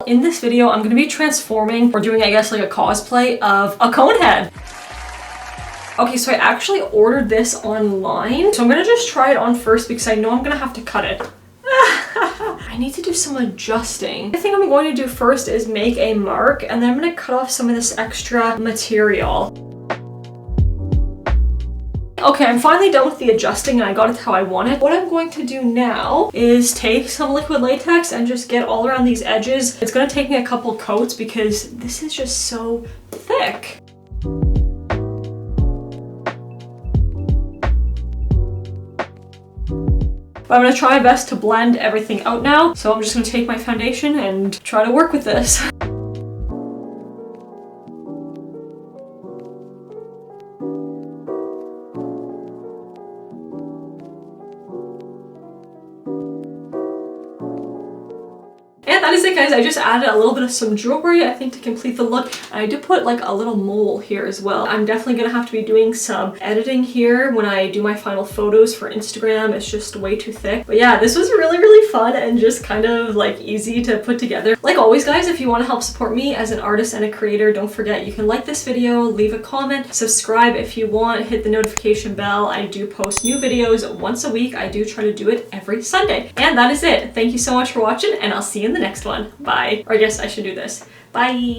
in this video, I'm gonna be transforming or doing, I guess, like a cosplay of a conehead. Okay, so I actually ordered this online. So I'm gonna just try it on first because I know I'm gonna have to cut it. I need to do some adjusting. I think I'm going to do first is make a mark, and then I'm gonna cut off some of this extra material. Okay, I'm finally done with the adjusting and I got it how I want it. What I'm going to do now is take some liquid latex and just get all around these edges. It's gonna take me a couple coats because this is just so thick. But I'm gonna try my best to blend everything out now. So I'm just gonna take my foundation and try to work with this. And that is it, guys. I just added a little bit of some jewelry, I think, to complete the look. And I did put like a little mole here as well. I'm definitely gonna have to be doing some editing here when I do my final photos for Instagram. It's just way too thick. But yeah, this was really, really fun and just kind of like easy to put together. Like always, guys, if you want to help support me as an artist and a creator, don't forget you can like this video, leave a comment, subscribe if you want, hit the notification bell. I do post new videos once a week. I do try to do it every Sunday. And that is it. Thank you so much for watching, and I'll see you in the next one. Bye. Or I guess I should do this. Bye.